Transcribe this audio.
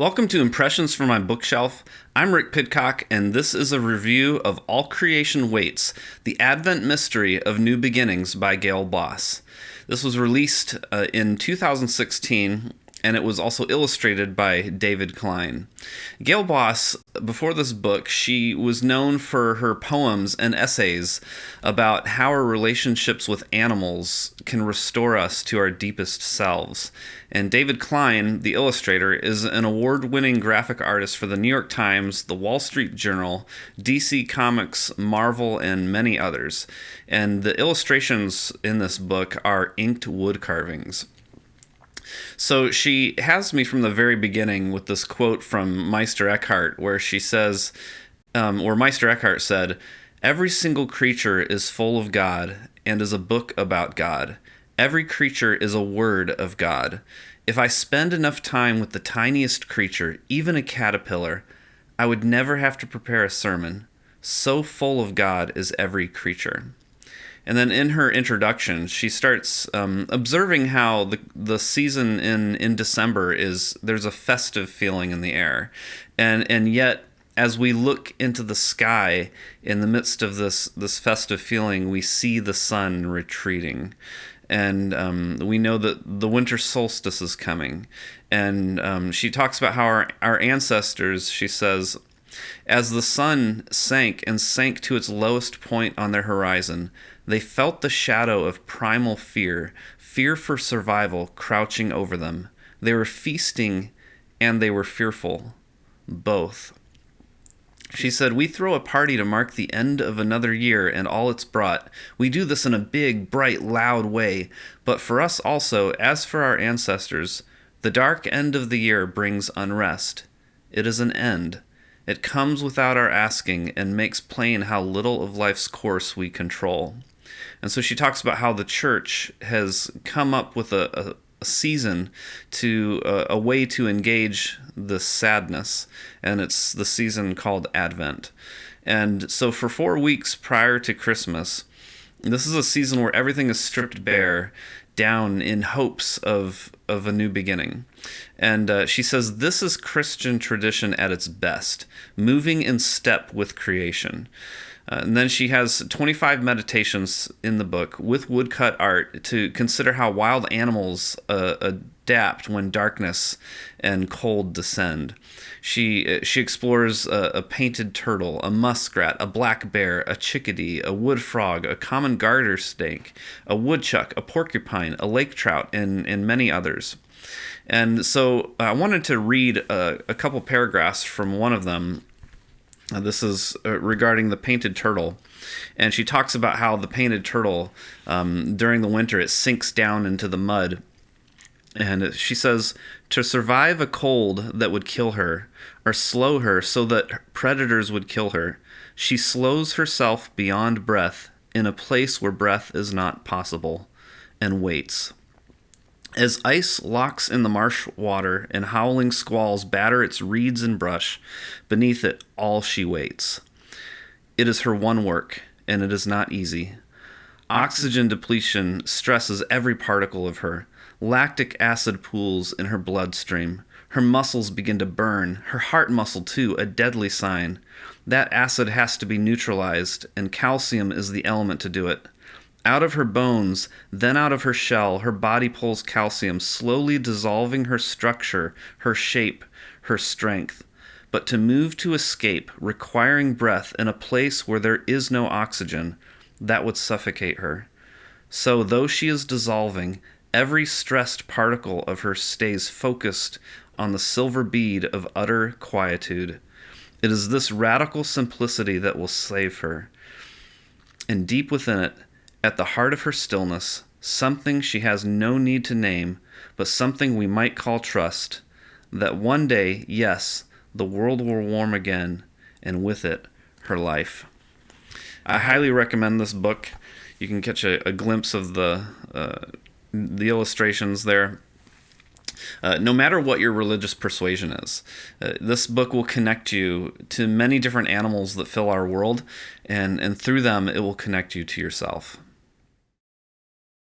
Welcome to Impressions from My Bookshelf. I'm Rick Pidcock, and this is a review of All Creation Waits, The Advent Mystery of New Beginnings by Gayle Boss. This was released in 2016, and it was also illustrated by David Klein. Gayle Boss, before this book, she was known for her poems and essays about how our relationships with animals can restore us to our deepest selves. And David Klein, the illustrator, is an award-winning graphic artist for the New York Times, the Wall Street Journal, DC Comics, Marvel, and many others. And the illustrations in this book are inked wood carvings. So she has me from the very beginning with this quote from Meister Eckhart, where she says, or Meister Eckhart said, "Every single creature is full of God and is a book about God. Every creature is a word of God. If I spend enough time with the tiniest creature, even a caterpillar, I would never have to prepare a sermon. So full of God is every creature." And then in her introduction, she starts observing how the season in December there's a festive feeling in the air. And yet, as we look into the sky in the midst of this festive feeling, we see the sun retreating. And we know that the winter solstice is coming. And she talks about how our ancestors, she says, as the sun sank to its lowest point on their horizon, they felt the shadow of primal fear for survival, crouching over them. They were feasting and they were fearful, both. She said, "We throw a party to mark the end of another year and all it's brought. We do this in a big, bright, loud way. But for us also, as for our ancestors, the dark end of the year brings unrest. It is an end. It comes without our asking and makes plain how little of life's course we control." And so she talks about how the church has come up with a season a way to engage the sadness, and it's the season called Advent. And so for 4 weeks prior to Christmas, this is a season where everything is stripped bare down in hopes of a new beginning. And she says this is Christian tradition at its best, moving in step with creation. And then she has 25 meditations in the book with woodcut art to consider how wild animals adapt when darkness and cold descend. She explores a painted turtle, a muskrat, a black bear, a chickadee, a wood frog, a common garter snake, a woodchuck, a porcupine, a lake trout, and many others. And so I wanted to read a couple paragraphs from one of them. This is regarding the painted turtle. And she talks about how the painted turtle, during the winter, it sinks down into the mud. And she says, to survive a cold that would kill her, or slow her so that predators would kill her, she slows herself beyond breath in a place where breath is not possible, and waits. As ice locks in the marsh water and howling squalls batter its reeds and brush, beneath it all she waits. It is her one work, and it is not easy. Oxygen depletion stresses every particle of her. Lactic acid pools in her bloodstream. Her muscles begin to burn, her heart muscle too, a deadly sign. That acid has to be neutralized, and calcium is the element to do it. Out of her bones, then out of her shell, her body pulls calcium, slowly dissolving her structure, her shape, her strength. But to move to escape, requiring breath in a place where there is no oxygen, that would suffocate her. So, though she is dissolving, every stressed particle of her stays focused on the silver bead of utter quietude. It is this radical simplicity that will save her. And deep within it, at the heart of her stillness, something she has no need to name, but something we might call trust, that one day, yes, the world will warm again, and with it, her life. I highly recommend this book. You can catch a glimpse of the illustrations there. No matter what your religious persuasion is, this book will connect you to many different animals that fill our world, and through them, it will connect you to yourself.